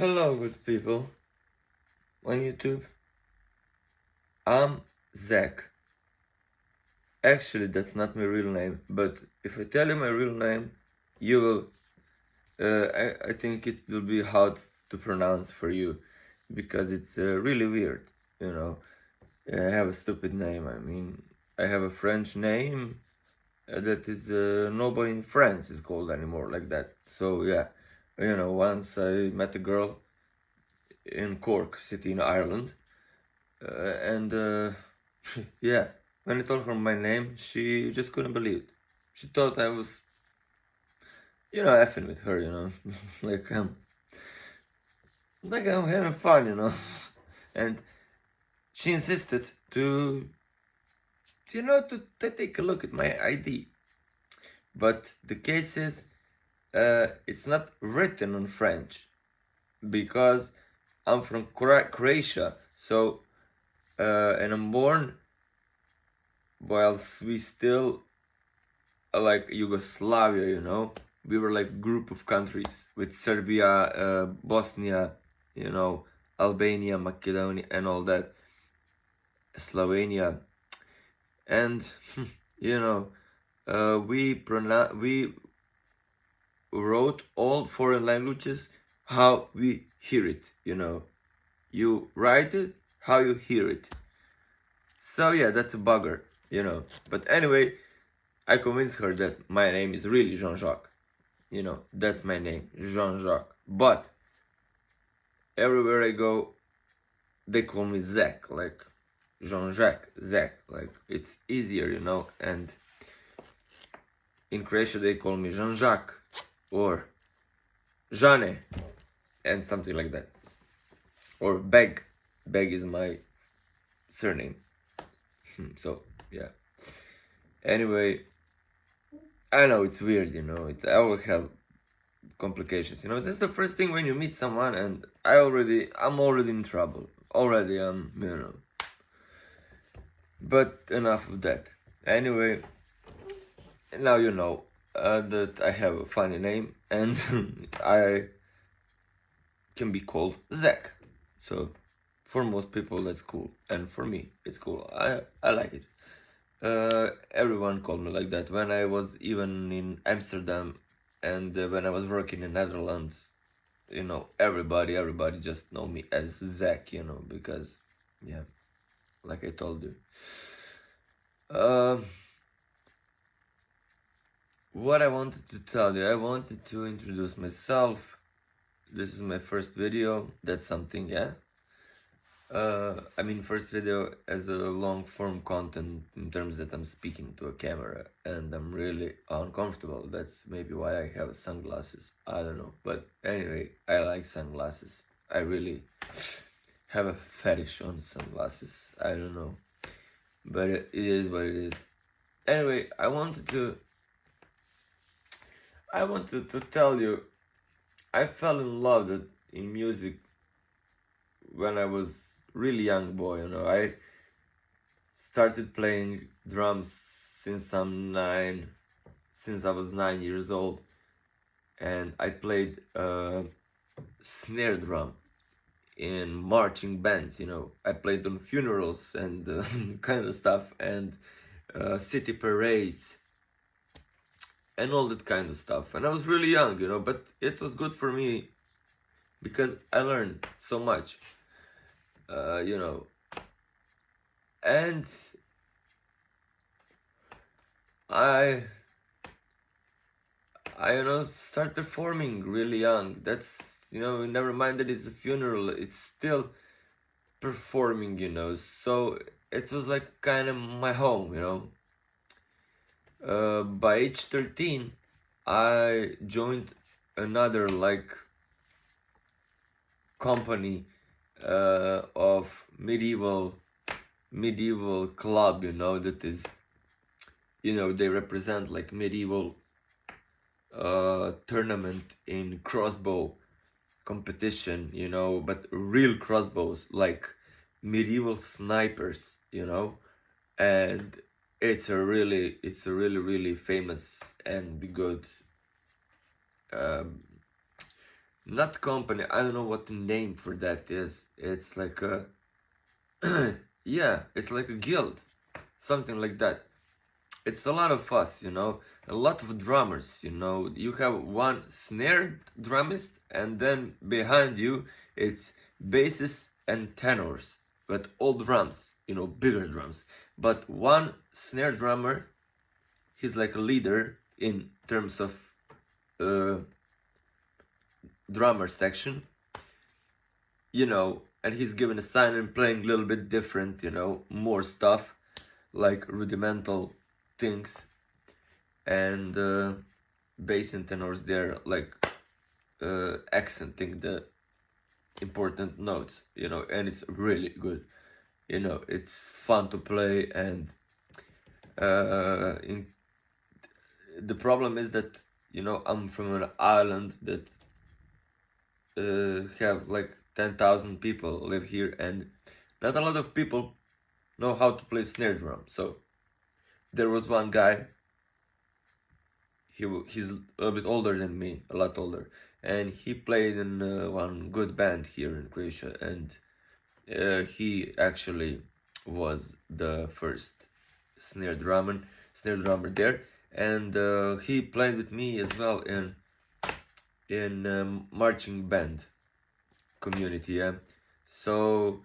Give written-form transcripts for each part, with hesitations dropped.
Hello, good people on YouTube. I'm Zach. Actually, that's not my real name, but if I tell you my real name, you will. I think it will be hard to pronounce for you because it's really weird. You know, I have a stupid name. I mean, I have a French name that is nobody in France is called anymore like that. So yeah, once I met a girl in Cork city in Ireland. And yeah, when I told her my name, she just couldn't believe it. She thought I was, effing with her, like I'm having fun. And she insisted to take a look at my ID. But the case is, it's not written in French because I'm from Croatia. So, and I'm born whilst we still like Yugoslavia. We were like a group of countries with Serbia, Bosnia, Albania, Macedonia, and all that, Slovenia, and we wrote all foreign languages how we hear it. You write it how you hear it. So yeah, that's a bugger. But anyway, I convinced her that my name is really Jean-Jacques. That's my name, Jean-Jacques. But everywhere I go, they call me Zach, like Jean-Jacques, Zach. Like it's easier, And in Croatia, they call me Jean-Jacques or Jane and something like that. Or Beg. Beg is my surname. So, yeah. Anyway, I know it's weird, I will have complications. That's the first thing when you meet someone, and I'm already in trouble. Already, But enough of that. Anyway, now you know that I have a funny name, and I can be called Zach. So, for most people, that's cool, and for me, it's cool. I like it. Everyone called me like that when I was even in Amsterdam, and when I was working in Netherlands. Everybody just know me as Zach. Because yeah, like I told you. What I wanted to tell you, I wanted to introduce myself. This is my first video. That's something, yeah. First video as a long form content in terms that I'm speaking to a camera and I'm really uncomfortable. That's maybe why I have sunglasses. I don't know. But anyway, I like sunglasses. I really have a fetish on sunglasses. I don't know. But it is what it is. Anyway, I wanted to tell you, I fell in love in music when I was really young boy. I started playing drums since I was 9 years old, and I played snare drum in marching bands. I played on funerals and kind of stuff, and city parades and all that kind of stuff. And I was really young, but it was good for me because I learned so much. And I start performing really young. That's, never mind that it's a funeral, it's still performing, so it was like kind of my home. By age 13, I joined another like company of medieval club, that is, they represent like medieval tournament in crossbow competition, but real crossbows, like medieval snipers, and it's a really famous and good not company, I don't know what the name for that is. It's like a yeah, it's like a guild, something like that. It's a lot of us, you know, a lot of drummers, you know. You have one snare drummist, and then behind you it's basses and tenors, but all drums, you know, bigger drums. But one snare drummer, he's like a leader in terms of uh, drummer section, you know, and he's given a sign and playing a little bit different, you know, more stuff like rudimental things, and bass and tenors there like accenting the important notes, you know, and it's really good, you know. It's fun to play, and the problem is that, you know, I'm from an island that have like 10,000 people live here, and not a lot of people know how to play snare drum. So there was one guy, he's a little bit older than me, a lot older, and he played in one good band here in Croatia, and he actually was the first snare drummer there, and he played with me as well in marching band community, yeah. So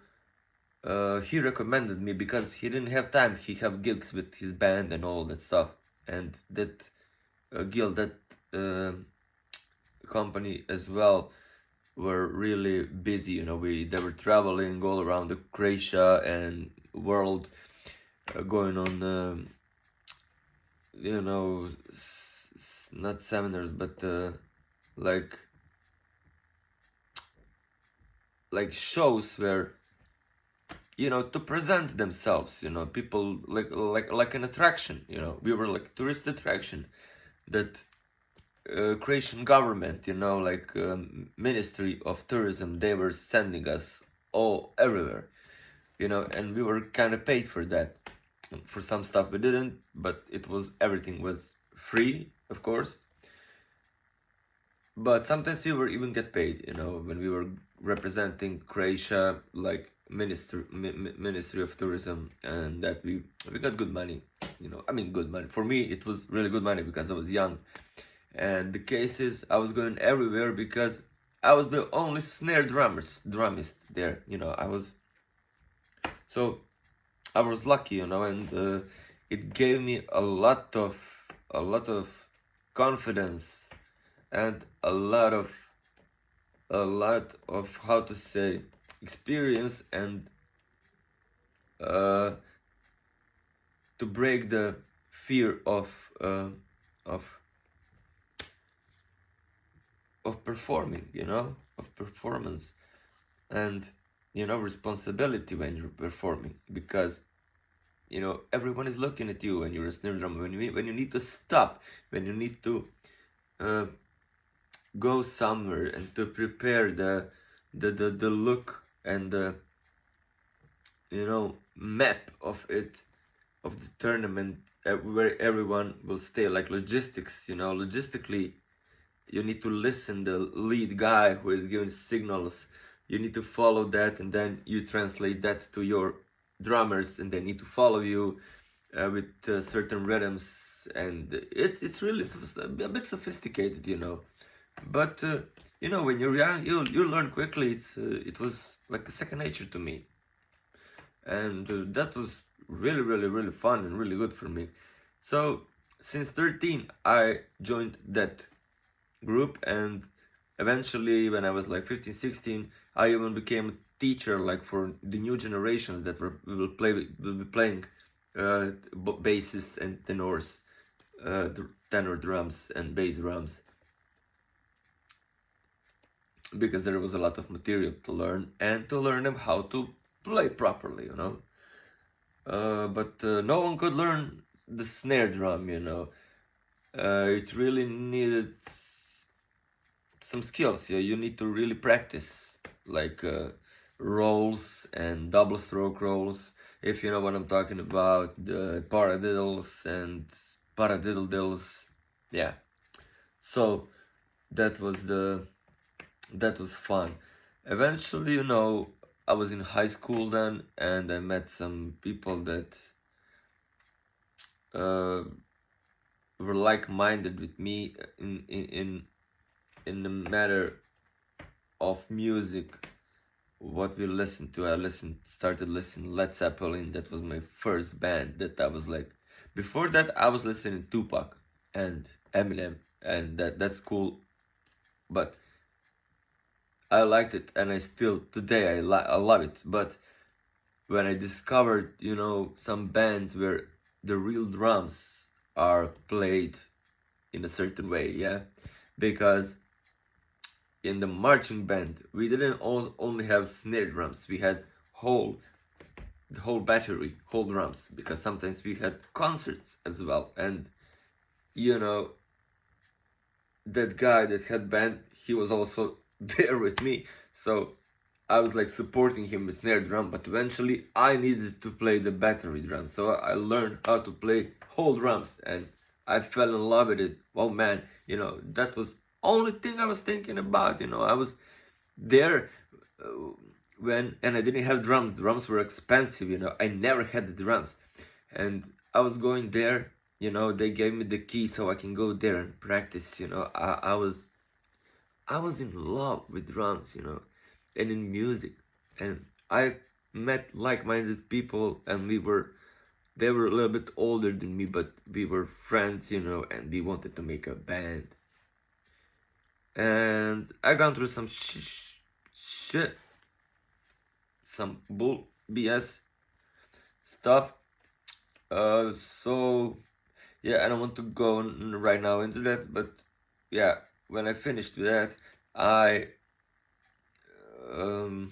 he recommended me because he didn't have time. He have gigs with his band and all that stuff, and that guild, that company as well, were really busy, you know. They were traveling all around the Croatia and world, going on you know, not seminars, but like shows where, you know, to present themselves, you know, people like an attraction, you know. We were like tourist attraction that Croatian government, you know, like Ministry of Tourism, they were sending us all everywhere, you know, and we were kind of paid for that. For some stuff we didn't, but everything was free, of course. But sometimes we were even get paid, you know, when we were representing Croatia, like Ministry of Tourism, and that we got good money, you know. I mean, good money. For me, it was really good money because I was young. And the case is, I was going everywhere because I was the only snare drummist there, you know. I was lucky, you know, and it gave me a lot of confidence, and a lot of how to say, experience, and to break the fear of performing, you know, of performance, and, you know, responsibility when you're performing, because, you know, everyone is looking at you when you're a snare drummer, when you need to stop, when you need to go somewhere and to prepare the look and the, you know, map of the tournament, where everyone will stay, like logistics, you know. Logistically, you need to listen the lead guy who is giving signals. You need to follow that, and then you translate that to your drummers, and they need to follow you with certain rhythms, and it's really a bit sophisticated, you know. But you know, when you're young, you learn quickly. It was like a second nature to me, and that was really fun and really good for me. So since 13, I joined that group, and eventually when I was like 15, 16, I even became a teacher, like for the new generations that will be playing basses and tenors, tenor drums and bass drums, because there was a lot of material to learn, and to learn them how to play properly, you know. But no one could learn the snare drum, you know. It really needed some skills. Yeah, you need to really practice, like rolls and double stroke rolls, if you know what I'm talking about, the paradiddles and paradiddles. Yeah, so that was the that was fun. Eventually, you know, I was in high school then, and I met some people that uh, were like-minded with me in the matter of music. What we listened to, started listening Led Zeppelin. That was my first band that I was like. Before that, I was listening Tupac and Eminem, and that's cool. But I liked it, and I still today I love it. But when I discovered, you know, some bands where the real drums are played in a certain way, yeah, because in the marching band we didn't only have snare drums, we had the whole battery, whole drums, because sometimes we had concerts as well, and you know, that guy that had band, he was also there with me, so I was like supporting him with snare drum, but eventually I needed to play the battery drum, so I learned how to play whole drums, and I fell in love with it. Oh man, you know, that was only thing I was thinking about. You know, I was there uh, and I didn't have drums. Drums were expensive, you know. I never had the drums, and I was going there. You know, they gave me the key so I can go there and practice. You know, I was in love with drums, you know, and in music, and I met like-minded people, and they were a little bit older than me, but we were friends, you know, and we wanted to make a band. And I gone through some shit, some bull BS stuff. So yeah, I don't want to go right now into that, but yeah, when I finished with that, um,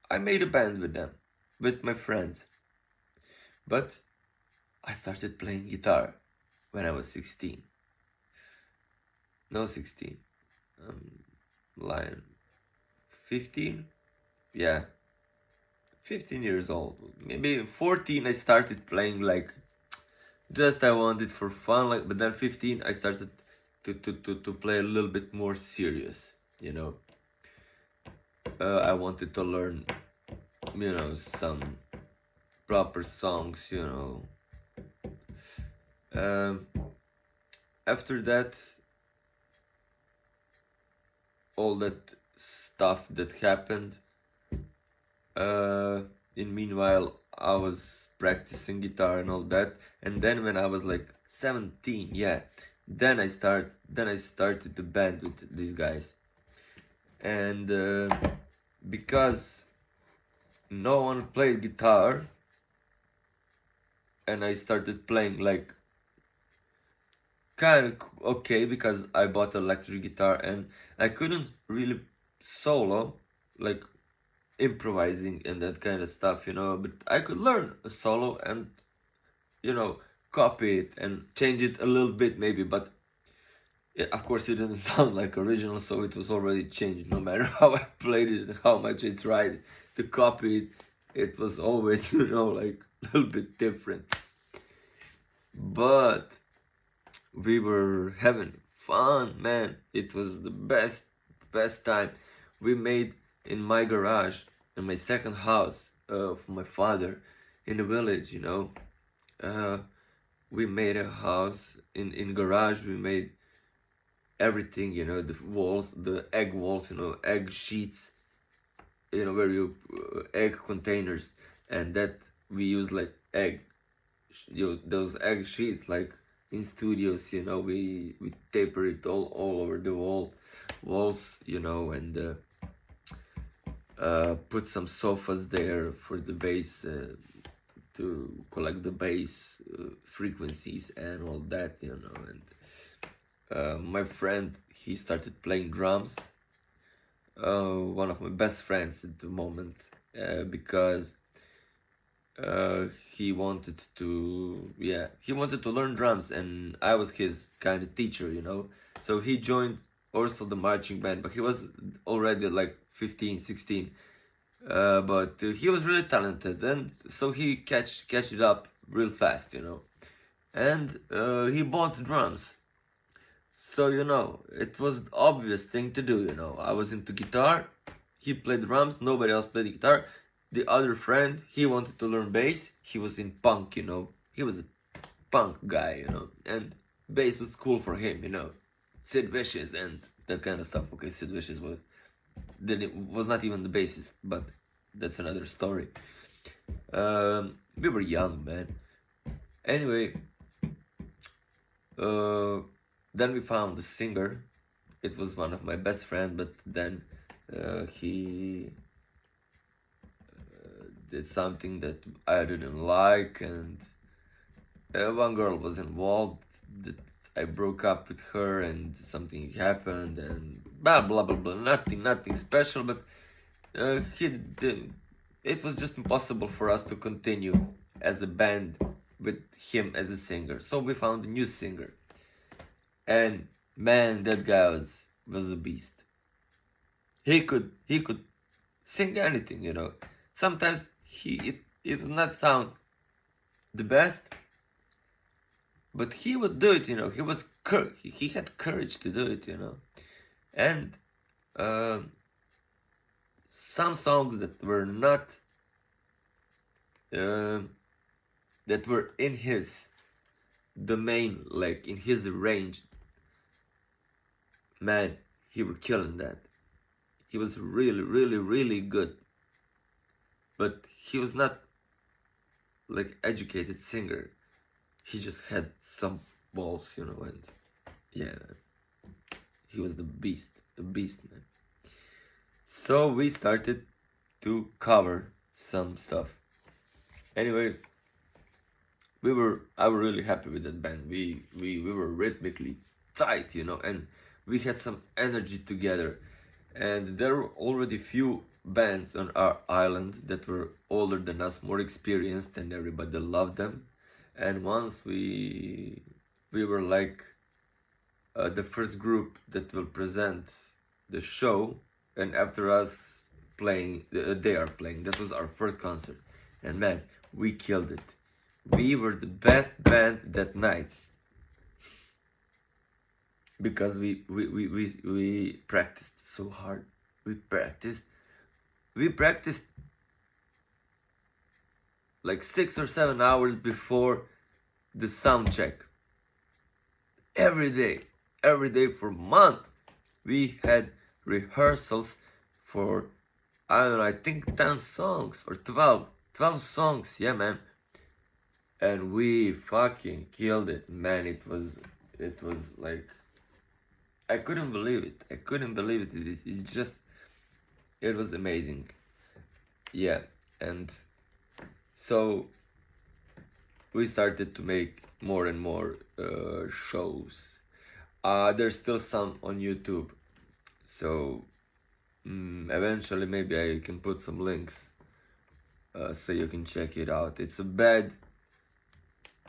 I made a band with them, with my friends. But I started playing guitar when I was 16. No, 16. Lying. 15? Yeah, 15 years old. Maybe 14 I started playing like just I wanted for fun, like, but then 15 I started to play a little bit more serious, you know. I wanted to learn, you know, some proper songs, you know. After that, all that stuff that happened, in meanwhile I was practicing guitar and all that, and then when I was like 17, yeah, then I started the band with these guys, and because no one played guitar, and I started playing like kind of okay, because I bought electric guitar and I couldn't really solo, like improvising and that kind of stuff, you know, but I could learn a solo and, you know, copy it and change it a little bit maybe, but yeah, of course it didn't sound like original, so it was already changed. No matter how I played it and how much I tried to copy it, it was always, you know, like a little bit different. But we were having fun, man. It was the best time. We made in my garage, in my second house of my father in the village, you know. We made a house in garage. We made everything, you know, the walls, the egg walls, you know, egg sheets, you know, where you egg containers, and that we use like egg, you know, those egg sheets like in studios, you know, we taper it all over the walls, you know, and put some sofas there for the bass, to collect the bass frequencies and all that, you know. And my friend, he started playing drums, one of my best friends at the moment, because he wanted to learn drums, and I was his kind of teacher, you know. So he joined also the marching band, but he was already like 15, 16. But he was really talented, and so he catch it up real fast, you know. And he bought drums. So, it was the obvious thing to do, I was into guitar, he played drums, nobody else played guitar. The other friend, he wanted to learn bass, he was in punk, he was a punk guy, and bass was cool for him, Sid Vicious and that kind of stuff. Okay, Sid Vicious was not even the bassist, but that's another story. We were young, man. Anyway, then we found a singer. It was one of my best friend, but then he did something that I didn't like, and one girl was involved. That I broke up with her, and something happened, and blah blah blah blah. Nothing special, but it was just impossible for us to continue as a band with him as a singer. So we found a new singer, and man, that guy was a beast. He could sing anything, Sometimes it would not sound the best, but he would do it, he had courage to do it, And some songs that were not that were in his domain, like in his range, man, he was killing that. He was really good, but he was not like educated singer. He just had some balls, and yeah, he was the beast, man. So we started to cover some stuff. Anyway, I was really happy with that band. We were rhythmically tight, and we had some energy together. And there were already few bands on our island that were older than us, more experienced, and everybody loved them. And once we were like the first group that will present the show, and after us playing, they are playing. That was our first concert, and man, we killed it. We were the best band that night because we practiced so hard. We practiced like 6 or 7 hours before the sound check. Every day for a month. We had rehearsals for, I don't know, I think 10 songs or 12 songs, yeah, man. And we fucking killed it, man. It was like, I couldn't believe it. It's just, it was amazing. Yeah, and so we started to make more and more shows. There's still some on YouTube, so eventually maybe I can put some links so you can check it out. It's a bad,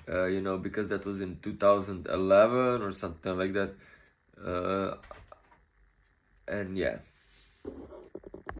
because that was in 2011 or something like that, and yeah.